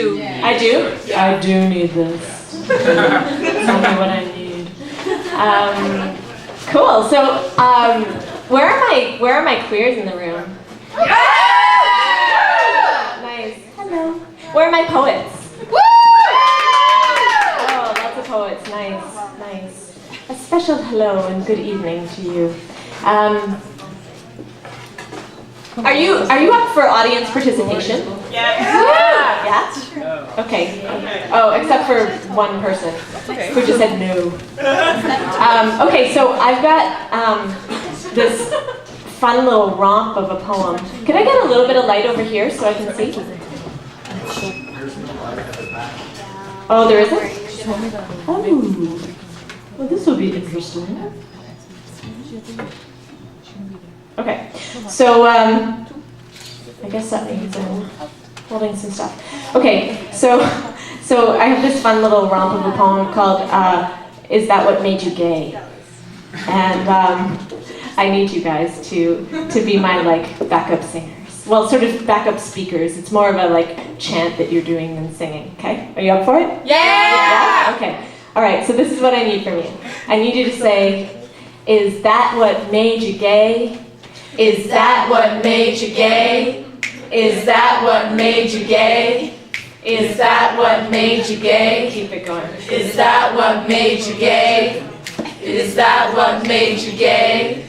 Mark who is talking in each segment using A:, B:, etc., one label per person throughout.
A: do.
B: I do? Yeah. I do need this. Tell me what I need. Cool. So, where are my queers in the room? Yeah! Nice. Hello. Where are my poets? Woo! Oh, lots of poets. Nice, nice. A special hello and good evening to you. Are you up for audience participation? Yeah. Yeah? Okay. Oh, except for one person who just said no. Okay, so I've got this fun little romp of a poem. Can I get a little bit of light over here so I can see? Oh, there isn't? Oh. Well, this will be interesting. Okay, so I guess that means I'm holding some stuff. Okay, so I have this fun little romp of a poem called "Is That What Made You Gay?" And I need you guys to be my backup singers. Well, sort of backup speakers. It's more of a chant that you're doing than singing. Okay, are you up for it? Yeah. Okay. All right. So this is what I need from you. I need you to say, "Is that what made you gay? Is that what made you gay? Is that what made you gay? Is that what made you gay?" Keep it going. Is that what made you gay? Is that what made you gay?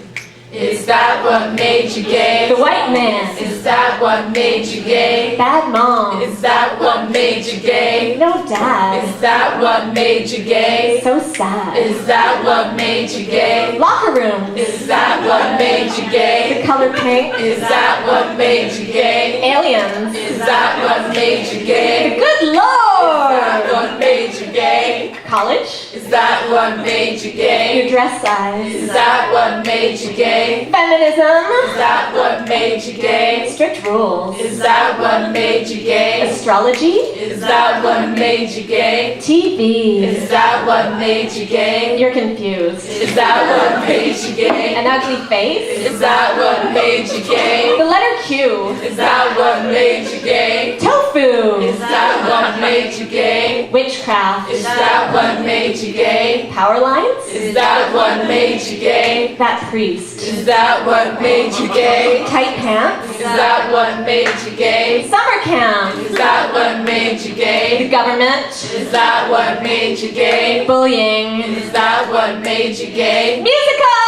B: Is that what made you gay? The white man. Is that what made you gay? Bad mom. Is that what made you gay? No dad. Is that what made you gay? So sad. Is that what made you gay? Locker room. Is that what made you gay? The color pink. Is that what made you gay? Aliens. Is that what made you gay? The good Lord. Is that what made you gay? College. Is that what made you gay? Your dress size. Is that what made you gay? Feminism. Is that what made you gay? Strict rules. Is that what made you gay? Astrology. Is that what made you gay? TV. Is that what made you gay? You're confused. Is that what made you gay? An ugly face. Is that what made you gay? The letter Q. Is that what made you gay? Tofu. Is that what made you gay? Witchcraft. Is that what made you gay? Power lines. Is that what made you gay? That priest. Is that what made you gay? Tight pants. Is that what made you gay? Summer camp. Is that what made you gay? The government. Is that what made you gay? Bullying. Is that what made you gay? Musical.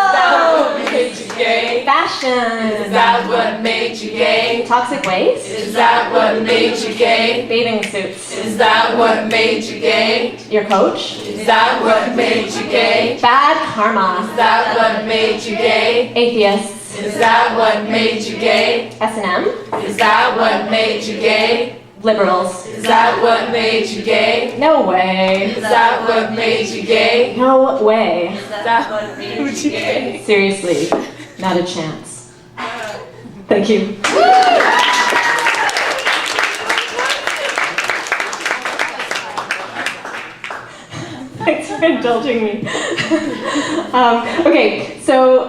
B: Is that what made you gay? Fashion. Is that what made you gay? Toxic waste. Is that what made you gay? Bathing suits. Is that what made you gay? Your coach. Is that what made you gay? Bad karma. Is that what made you gay? Atheists. Is that what made you gay? S&M. Is that what made you gay? Liberals. Is that what made you gay? No way. Is that what made you gay? No way. Is that what made you gay? Seriously, not a chance. Thank you. Thanks for indulging me. Okay, so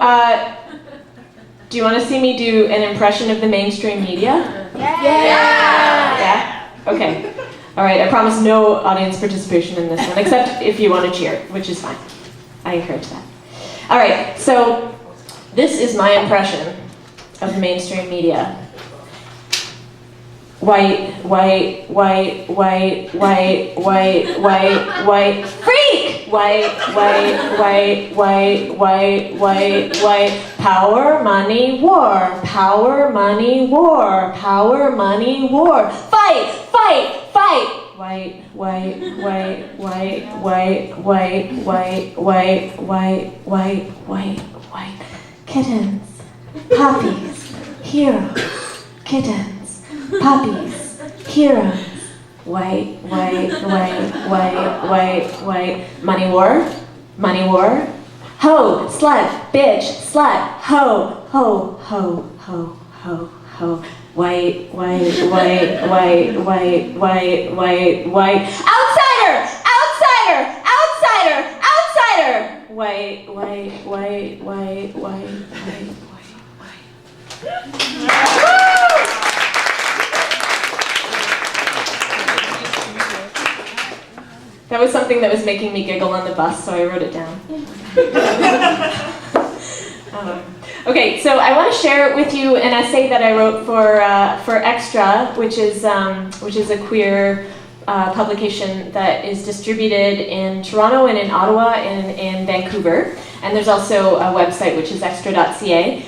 B: do you want to see me do an impression of the mainstream media? Yeah? Okay. All right, I promise no audience participation in this one, except if you want to cheer, which is fine. I encourage that. All right, so this is my impression of the mainstream media. White, white, white, white, white, white, white, white, freak! White, white, white, white, white, white, white, power, money, war, power, money, war, power, money, war, fight, fight, fight! White, white, white, white, white, white, white, white, white, white, white, white, kittens, puppies, heroes, kittens, puppies, heroes, white, white, white, white, white, white, money war, ho, slut, bitch, slut, ho, ho, ho, ho, ho, ho, white, white, white, white, white, white, white, white, outsider, outsider, outsider, outsider, white, white, white, white, white, white, white, white. That was something that was making me giggle on the bus, so I wrote it down. Okay, so I want to share with you an essay that I wrote for Extra, which is a queer publication that is distributed in Toronto and in Ottawa and in Vancouver. And there's also a website, which is extra.ca.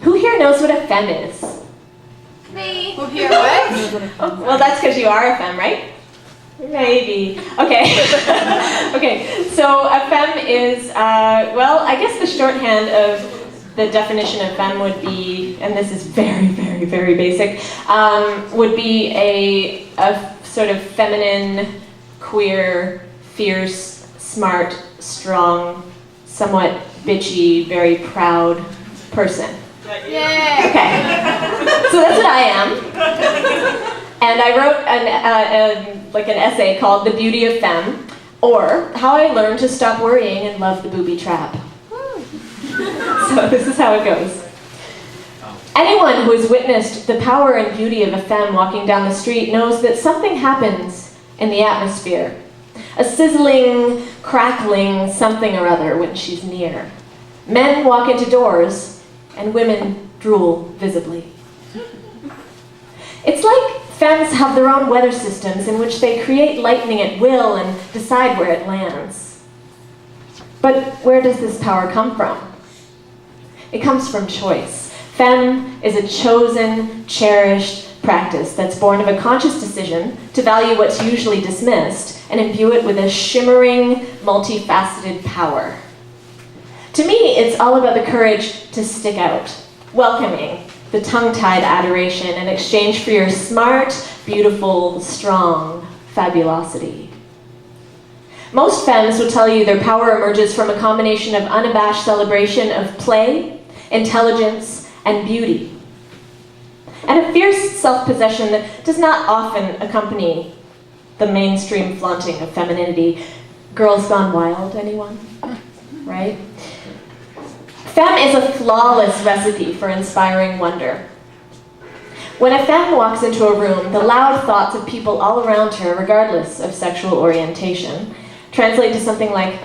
B: Who here knows what a femme is?
A: Me. Who here what?
B: Oh, well, that's because you are a femme, right? Maybe. Okay. Okay, so a femme is, well, I guess the shorthand of the definition of femme would be, and this is very, very, very basic, would be a sort of feminine, queer, fierce, smart, strong, somewhat bitchy, very proud person.
A: Yeah.
B: Okay. So that's what I am. And I wrote an essay called The Beauty of Femme, or How I Learned to Stop Worrying and Love the Booby Trap. So this is how it goes. Anyone who has witnessed the power and beauty of a femme walking down the street knows that something happens in the atmosphere. A sizzling, crackling something or other when she's near. Men walk into doors, and women drool visibly. It's like femmes have their own weather systems in which they create lightning at will and decide where it lands. But where does this power come from? It comes from choice. Femme is a chosen, cherished practice that's born of a conscious decision to value what's usually dismissed and imbue it with a shimmering, multifaceted power. To me, it's all about the courage to stick out, welcoming the tongue-tied adoration in exchange for your smart, beautiful, strong fabulosity. Most femmes will tell you their power emerges from a combination of unabashed celebration of play, intelligence, and beauty, and a fierce self-possession that does not often accompany the mainstream flaunting of femininity. Girls Gone Wild, anyone? Right? Femme is a flawless recipe for inspiring wonder. When a femme walks into a room, the loud thoughts of people all around her, regardless of sexual orientation, translate to something like,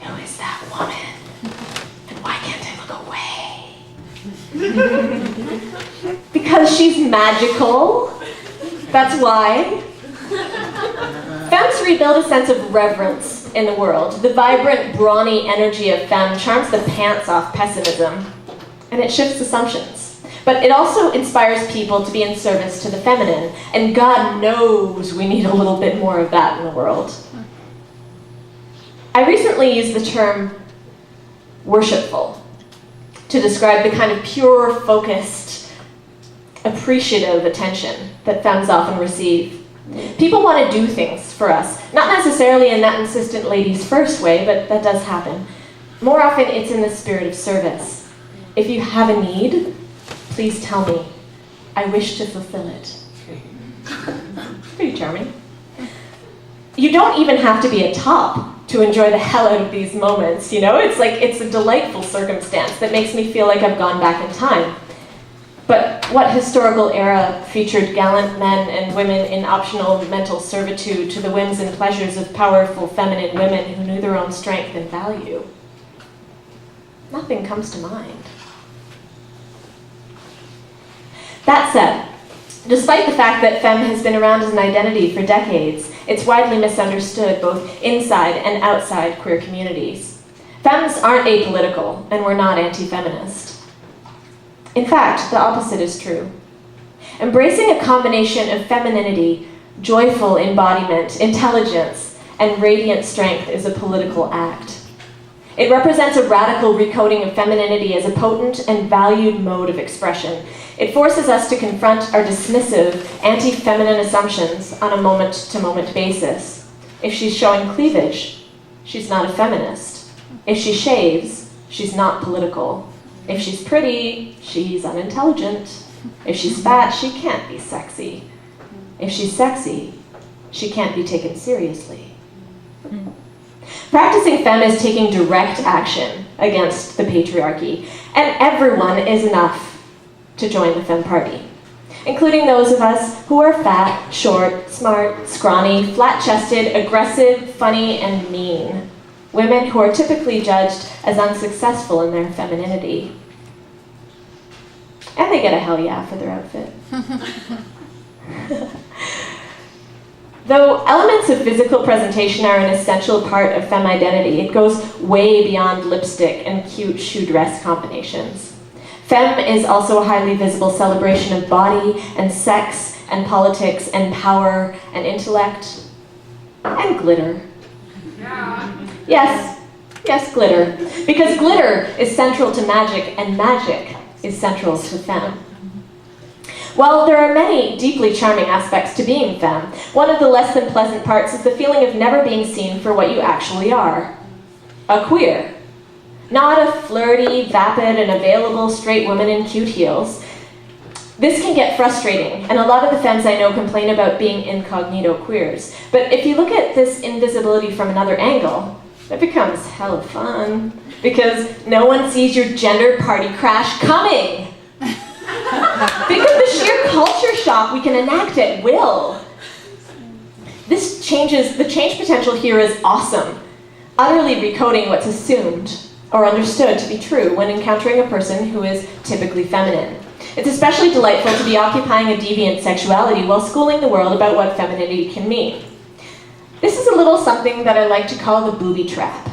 B: who is that woman? And why can't I look away? Because she's magical. That's why. Femmes rebuild a sense of reverence in the world. The vibrant, brawny energy of femme charms the pants off pessimism, and it shifts assumptions. But it also inspires people to be in service to the feminine, and God knows we need a little bit more of that in the world. I recently used the term worshipful to describe the kind of pure, focused, appreciative attention that femmes often receive. People want to do things for us, not necessarily in that insistent ladies first way, but that does happen. More often, it's in the spirit of service. If you have a need, please tell me. I wish to fulfill it. Pretty charming. You don't even have to be a top to enjoy the hell out of these moments, you know? It's a delightful circumstance that makes me feel like I've gone back in time. But what historical era featured gallant men and women in optional mental servitude to the whims and pleasures of powerful feminine women who knew their own strength and value? Nothing comes to mind. That said, despite the fact that femme has been around as an identity for decades, it's widely misunderstood both inside and outside queer communities. Femmes aren't apolitical, and we're not anti-feminist. In fact, the opposite is true. Embracing a combination of femininity, joyful embodiment, intelligence, and radiant strength is a political act. It represents a radical recoding of femininity as a potent and valued mode of expression. It forces us to confront our dismissive, anti-feminine assumptions on a moment-to-moment basis. If she's showing cleavage, she's not a feminist. If she shaves, she's not political. If she's pretty, she's unintelligent. If she's fat, she can't be sexy. If she's sexy, she can't be taken seriously. Practicing femme is taking direct action against the patriarchy, and everyone is enough to join the femme party. including those of us who are fat, short, smart, scrawny, flat-chested, aggressive, funny, and mean. Women who are typically judged as unsuccessful in their femininity. And they get a hell yeah for their outfit. Though elements of physical presentation are an essential part of femme identity, it goes way beyond lipstick and cute shoe dress combinations. Femme is also a highly visible celebration of body and sex and politics and power and intellect and glitter. Yes, glitter. Because glitter is central to magic and magic is central to femme. While there are many deeply charming aspects to being femme, one of the less than pleasant parts is the feeling of never being seen for what you actually are. A queer. Not a flirty, vapid, and available straight woman in cute heels. This can get frustrating, and a lot of the femmes I know complain about being incognito queers. But if you look at this invisibility from another angle, it becomes hella fun, because no one sees your gender party crash coming. Think of the sheer culture shock we can enact at will. The change potential here is awesome, utterly recoding what's assumed or understood to be true when encountering a person who is typically feminine. It's especially delightful to be occupying a deviant sexuality while schooling the world about what femininity can mean. This is a little something that I like to call the booby trap,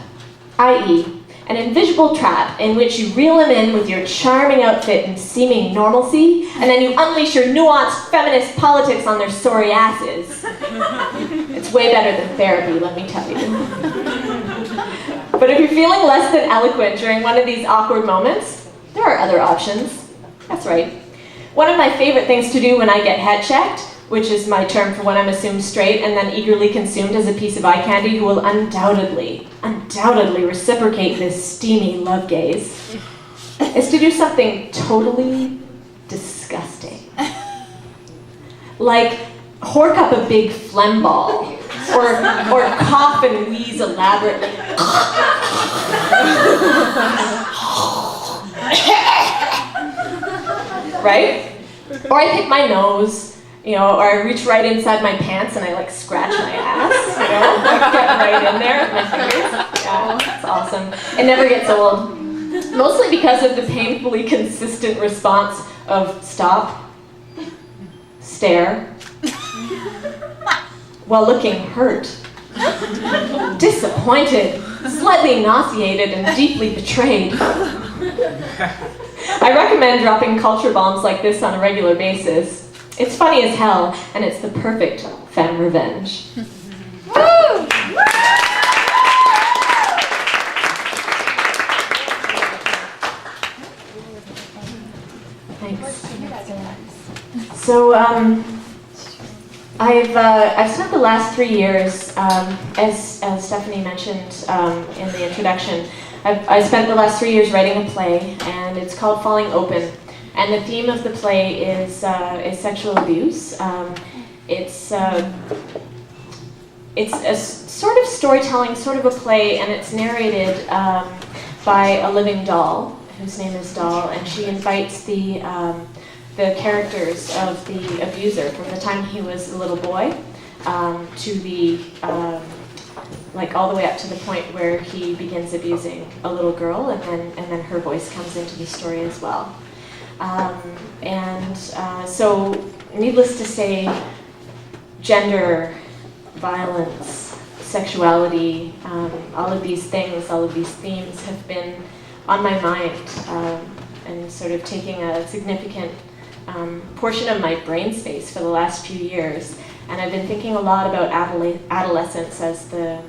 B: i.e., an invisible trap in which you reel them in with your charming outfit and seeming normalcy, and then you unleash your nuanced feminist politics on their sorry asses. It's way better than therapy, let me tell you. But if you're feeling less than eloquent during one of these awkward moments, there are other options. That's right. One of my favorite things to do when I get head checked, which is my term for when I'm assumed straight and then eagerly consumed as a piece of eye candy who will undoubtedly reciprocate this steamy love gaze, is to do something totally disgusting. Like hork up a big phlegm ball, or cough and wheeze elaborately. Right? Or I pick my nose, or I reach right inside my pants and I like scratch my ass, like get right in there with my fingers. Yeah, it's awesome. It never gets old. Mostly because of the painfully consistent response of stop, stare, while looking hurt, disappointed, slightly nauseated, and deeply betrayed. I recommend dropping culture bombs like this on a regular basis. It's funny as hell, and it's the perfect femme revenge. Woo! Thanks. So, I've spent the last 3 years, as Stephanie mentioned in the introduction, I've spent the last 3 years writing a play, and it's called Falling Open. And the theme of the play is sexual abuse. It's a sort of storytelling, sort of a play, and it's narrated by a living doll, whose name is Doll, and she invites the characters of the abuser from the time he was a little boy to the all the way up to the point where he begins abusing a little girl, and then her voice comes into the story as well. So, needless to say, gender, violence, sexuality, all of these things, all of these themes have been on my mind and sort of taking a significant portion of my brain space for the last few years. And I've been thinking a lot about adolescence as the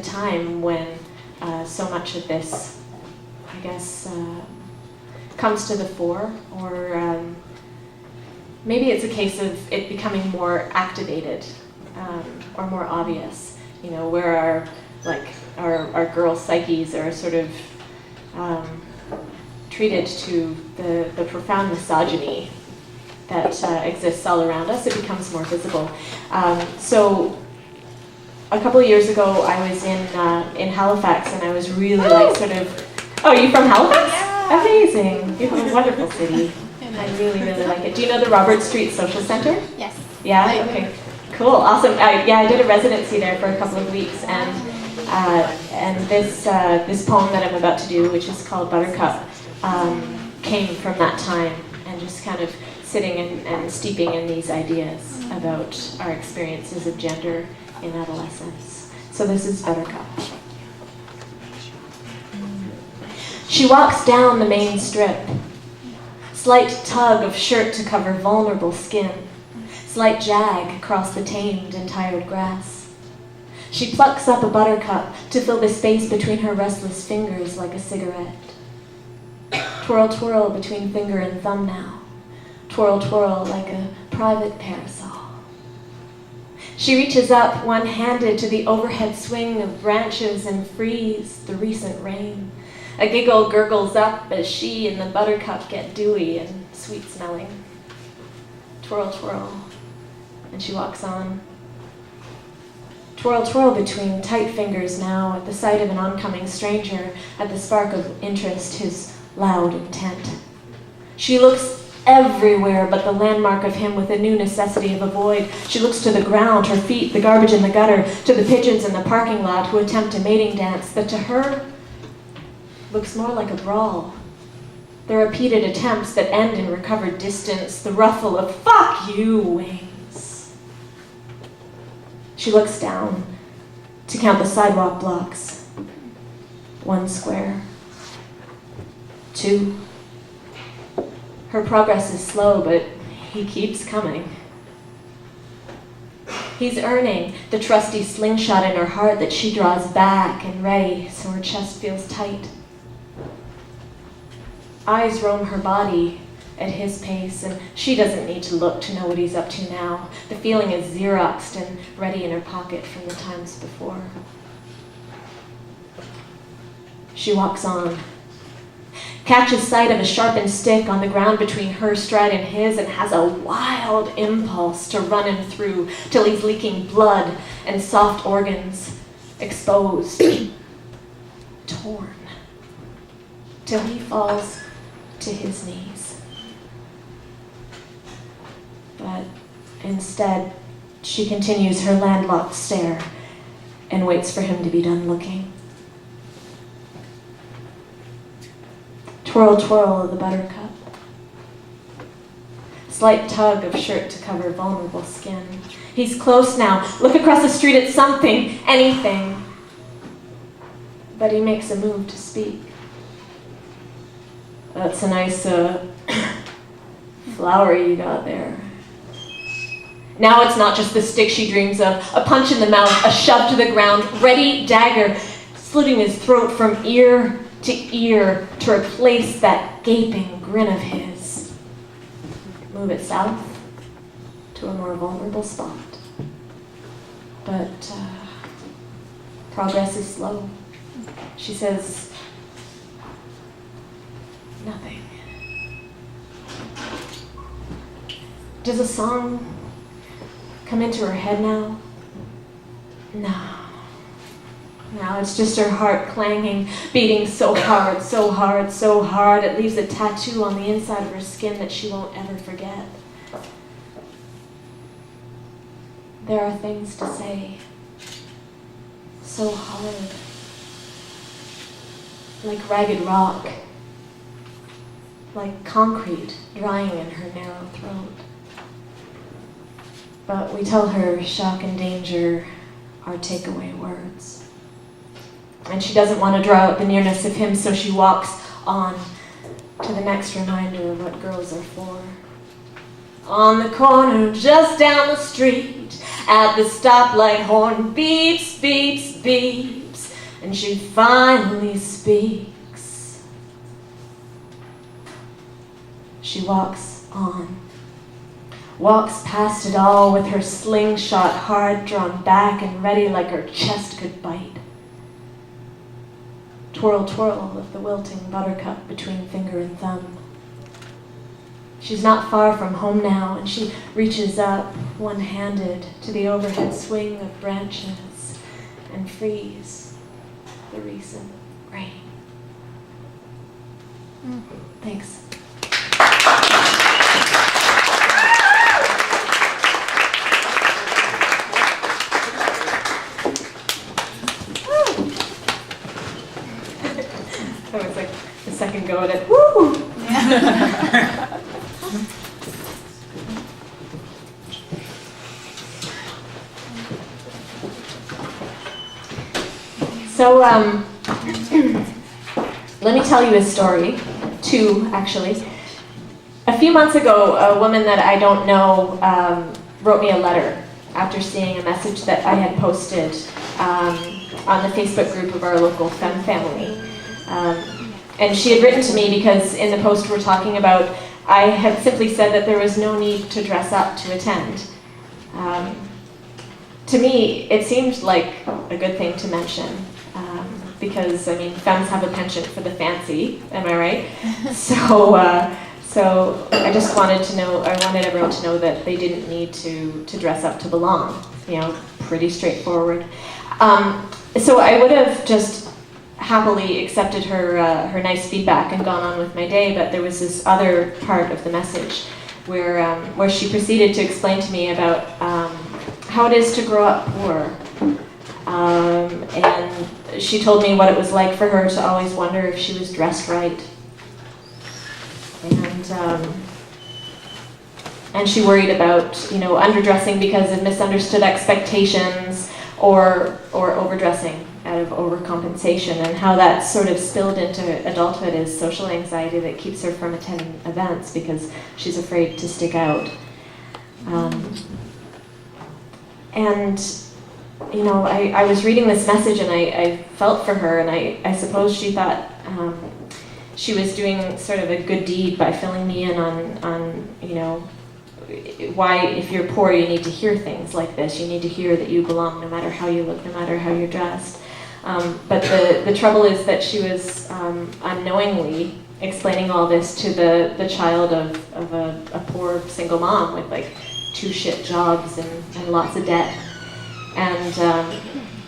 B: time when so much of this, I guess, comes to the fore, or maybe it's a case of it becoming more activated or more obvious, where our girl psyches are sort of treated to the profound misogyny that exists all around us. It becomes more visible. So a couple of years ago, I was in Halifax, and I was really oh, are you from Halifax? Yeah. Amazing. You have a wonderful city. I really, really like it. Do you know the Robert Street Social Center?
A: Yes.
B: Yeah? Okay. Cool. Awesome. I did a residency there for a couple of weeks, and this poem that I'm about to do, which is called Buttercup, came from that time, and just kind of sitting and steeping in these ideas about our experiences of gender in adolescence. So this is Buttercup. She walks down the main strip. Slight tug of shirt to cover vulnerable skin. Slight jag across the tamed and tired grass. She plucks up a buttercup to fill the space between her restless fingers like a cigarette. Twirl, twirl between finger and thumb now. Twirl, twirl like a private parasol. She reaches up, one-handed, to the overhead swing of branches and frees the recent rain. A giggle gurgles up as she and the buttercup get dewy and sweet-smelling. Twirl, twirl, and she walks on. Twirl, twirl between tight fingers now, at the sight of an oncoming stranger, at the spark of interest, his loud intent. She looks everywhere but the landmark of him with a new necessity of a void. She looks to the ground, her feet, the garbage in the gutter, to the pigeons in the parking lot who attempt a mating dance that to her looks more like a brawl. The repeated attempts that end in recovered distance, the ruffle of "fuck you" wings. She looks down to count the sidewalk blocks. 1 square. 2. Her progress is slow, but he keeps coming. He's earning the trusty slingshot in her heart that she draws back and ready so her chest feels tight. Eyes roam her body at his pace, and she doesn't need to look to know what he's up to now. The feeling is Xeroxed and ready in her pocket from the times before. She walks on, catches sight of a sharpened stick on the ground between her stride and his, and has a wild impulse to run him through till he's leaking blood and soft organs, exposed, torn, till he falls to his knees. But instead, she continues her landlocked stare and waits for him to be done looking. Twirl, twirl of the buttercup. Slight tug of shirt to cover vulnerable skin. He's close now. Look across the street at something, anything. But he makes a move to speak. That's a nice flower you got there. Now it's not just the stick she dreams of. A punch in the mouth, a shove to the ground, ready dagger, slitting his throat from ear to ear to replace that gaping grin of his. Move it south to a more vulnerable spot. But progress is slow. She says, nothing. Does a song come into her head now? No. Now it's just her heart clanging, beating so hard, so hard, so hard, it leaves a tattoo on the inside of her skin that she won't ever forget. There are things to say, so hard, like ragged rock, like concrete drying in her narrow throat. But we tell her shock and danger are takeaway words. And she doesn't want to draw out the nearness of him, so she walks on to the next reminder of what girls are for. On the corner, just down the street, at the stoplight, horn beeps, beeps, beeps, and she finally speaks. She walks on, walks past it all with her slingshot hard drawn back and ready like her chest could bite. Twirl, twirl of the wilting buttercup between finger and thumb. She's not far from home now, and she reaches up, one-handed, to the overhead swing of branches and frees the recent rain. Thanks. second go at it. Woo! So, let me tell you a story. Two, actually. A few months ago, a woman that I don't know wrote me a letter after seeing a message that I had posted on the Facebook group of our local femme family. And she had written to me because in the post we're talking about, I had simply said that there was no need to dress up to attend. To me, it seemed like a good thing to mention. Because, I mean, femmes have a penchant for the fancy, am I right? So I just wanted to know, I wanted everyone to know that they didn't need to dress up to belong. You know, pretty straightforward. So I would have just happily accepted her nice feedback and gone on with my day, but there was this other part of the message where she proceeded to explain to me about how it is to grow up poor. And she told me what it was like for her to always wonder if she was dressed right. And she worried about, you know, underdressing because of misunderstood expectations or overdressing out of overcompensation, and how that sort of spilled into adulthood as social anxiety that keeps her from attending events because she's afraid to stick out. And you know, I was reading this message and I felt for her, and I suppose she thought she was doing sort of a good deed by filling me in on you know, why if you're poor you need to hear things like this. You need to hear that you belong no matter how you look, no matter how you're dressed. But the trouble is that she was unknowingly explaining all this to the child of a poor single mom with like 2 shit jobs and lots of debt. And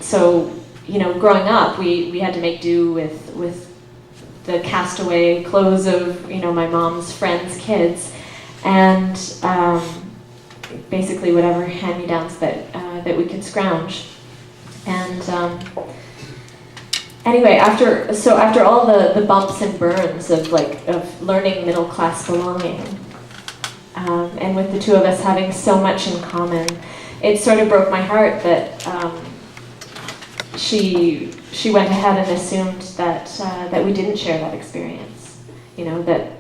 B: so, you know, growing up, we had to make do with the castaway clothes of, you know, my mom's friends' kids, and basically whatever hand-me-downs that we could scrounge. And anyway, after all the bumps and burns of learning middle-class belonging, and with the two of us having so much in common, it sort of broke my heart that she went ahead and assumed that we didn't share that experience. You know, that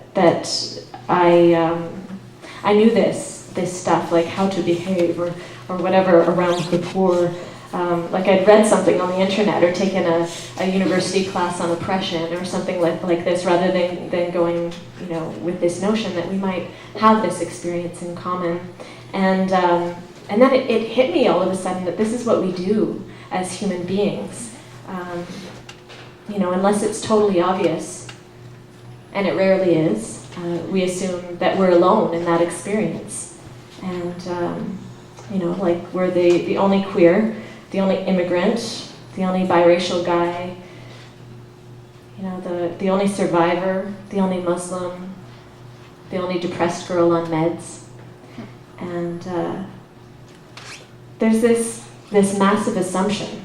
B: I knew this stuff, like how to behave or whatever around the poor. Like I'd read something on the internet or taken a university class on oppression or something like this, rather than going, you know, with this notion that we might have this experience in common. And then it hit me all of a sudden that this is what we do as human beings. You know, unless it's totally obvious, and it rarely is, we assume that we're alone in that experience. And, you know, like we're the only queer, the only immigrant, the only biracial guy, you know, the only survivor, the only Muslim, the only depressed girl on meds. And there's this massive assumption,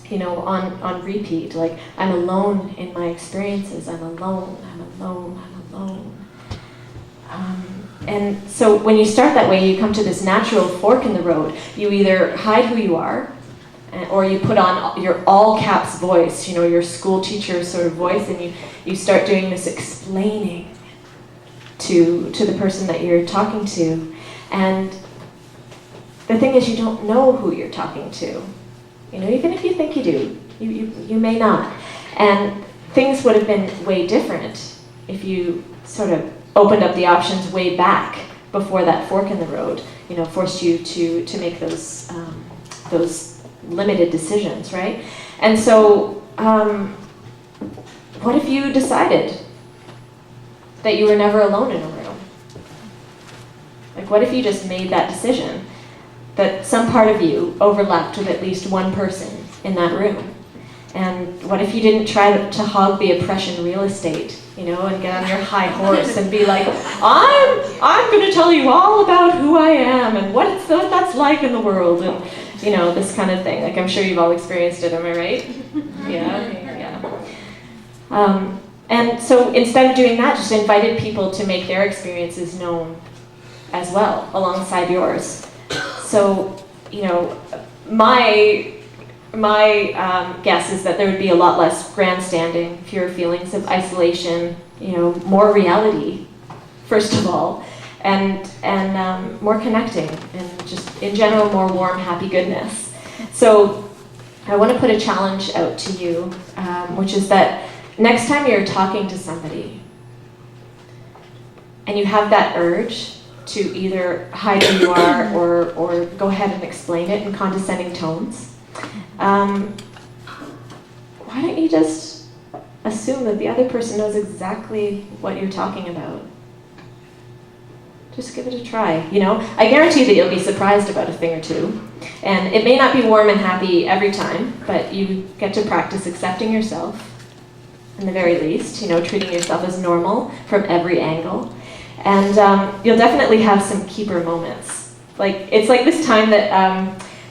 B: you know, on repeat, like I'm alone in my experiences, I'm alone. And so when you start that way, you come to this natural fork in the road. You either hide who you are, or you put on your all caps voice, you know, your school teacher sort of voice, and you start doing this explaining to the person that you're talking to. And the thing is, you don't know who you're talking to. You know, even if you think you do, you may not. And things would have been way different if you sort of opened up the options way back before that fork in the road, you know, forced you to make those limited decisions, right? And so, what if you decided that you were never alone in a room? Like, what if you just made that decision that some part of you overlapped with at least one person in that room? And what if you didn't try to hog the oppression real estate, you know, and get on your high horse and be like, I'm going to tell you all about who I am and what that's like in the world, and, you know, this kind of thing. Like, I'm sure you've all experienced it, am I right? Yeah. And so instead of doing that, just invited people to make their experiences known as well, alongside yours. So, you know, my guess is that there would be a lot less grandstanding, fewer feelings of isolation, you know, more reality, first of all, and more connecting, and just in general more warm, happy goodness. So I want to put a challenge out to you, which is that next time you're talking to somebody and you have that urge to either hide who you are or go ahead and explain it in condescending tones, why don't you just assume that the other person knows exactly what you're talking about? Just give it a try, you know? I guarantee that you'll be surprised about a thing or two. And it may not be warm and happy every time, but you get to practice accepting yourself, in the very least, you know, treating yourself as normal from every angle. And you'll definitely have some keeper moments. Like, it's like this time that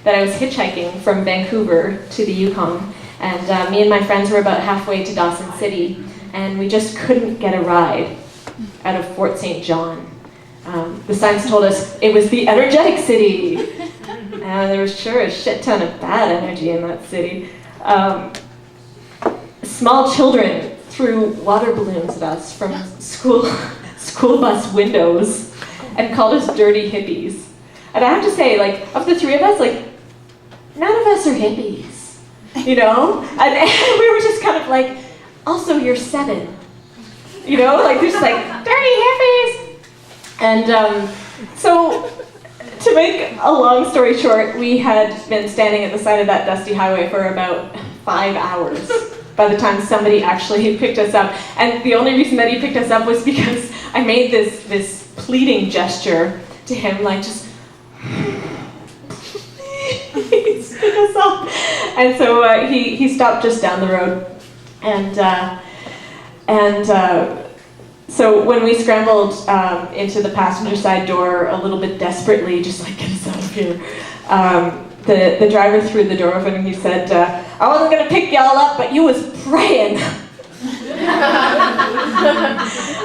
B: I was hitchhiking from Vancouver to the Yukon, and me and my friends were about halfway to Dawson City, and we just couldn't get a ride out of Fort St. John. The signs told us it was the energetic city, and there was sure a shit ton of bad energy in that city. Small children threw water balloons at us from school bus windows and called us dirty hippies. And I have to say, like, of the three of us, like, none of us are hippies, you know? And we were just kind of like, also you're 7, you know? Like, they're just like, dirty hippies! And so, to make a long story short, we had been standing at the side of that dusty highway for about 5 hours by the time somebody actually picked us up. And the only reason that he picked us up was because I made this pleading gesture to him, like, just, please pick us up. And so he stopped just down the road. So when we scrambled into the passenger side door a little bit desperately, just like, get us out of here, the driver threw the door open and he said, I wasn't going to pick y'all up, but you was praying.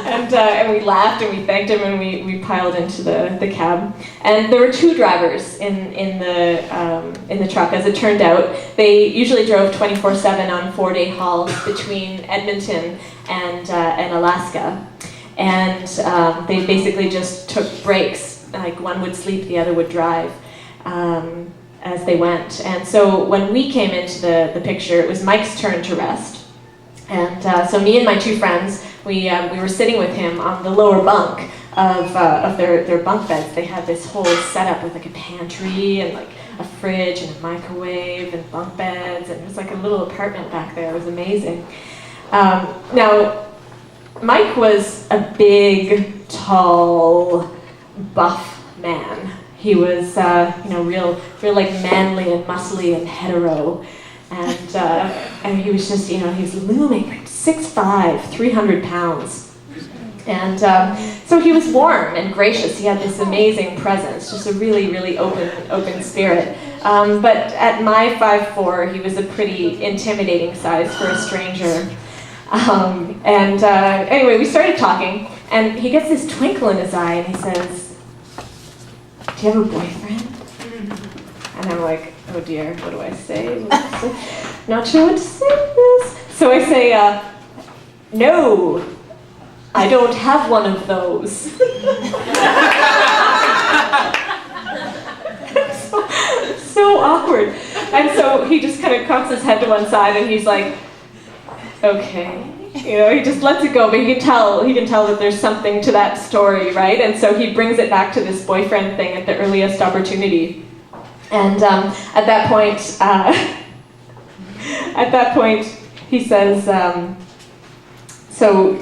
B: And we laughed and we thanked him and we piled into the cab. And there were 2 drivers in the truck, as it turned out. They usually drove 24/7 on 4-day hauls between Edmonton and Alaska. And they basically just took breaks. Like, one would sleep, the other would drive as they went. And so when we came into the picture, it was Mike's turn to rest. And so me and my 2 friends, we were sitting with him on the lower bunk of their bunk beds. They had this whole setup with like a pantry and like a fridge and a microwave and bunk beds, and it was like a little apartment back there. It was amazing. Now, Mike was a big, tall, buff man. He was, real like manly and muscly and hetero. And he was just, he was looming, 6'5", 300 pounds. And so he was warm and gracious. He had this amazing presence, just a really, really open spirit. But at my 5'4", he was a pretty intimidating size for a stranger. Anyway, we started talking, and he gets this twinkle in his eye, and he says, "Do you have a boyfriend?" And I'm like, oh dear, what do I say? Not sure what to say to this. So I say, no, I don't have one of those. so awkward. And so he just kind of cocks his head to one side and he's like, okay. He just lets it go, but he can tell that there's something to that story, right? And so he brings it back to this boyfriend thing at the earliest opportunity. And at that point, he says, so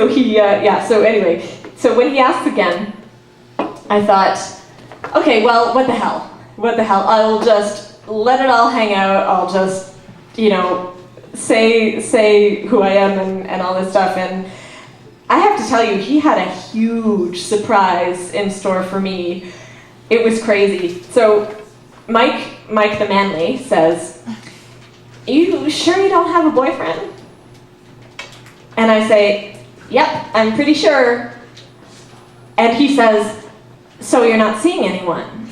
B: when he asks again, I thought, okay, well, what the hell? I'll just let it all hang out. I'll just, say who I am and all this stuff. And I have to tell you, he had a huge surprise in store for me. It was crazy. So Mike the manly says, "You sure you don't have a boyfriend?" And I say, yep, I'm pretty sure. And he says, so you're not seeing anyone?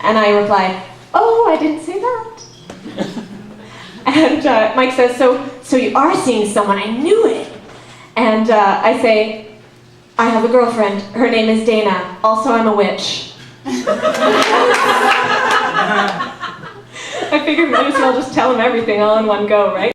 B: And I reply, oh, I didn't say that. And Mike says, so you are seeing someone, I knew it. And I say, I have a girlfriend, her name is Dana, also I'm a witch. I figured might as well just tell him everything all in one go, right?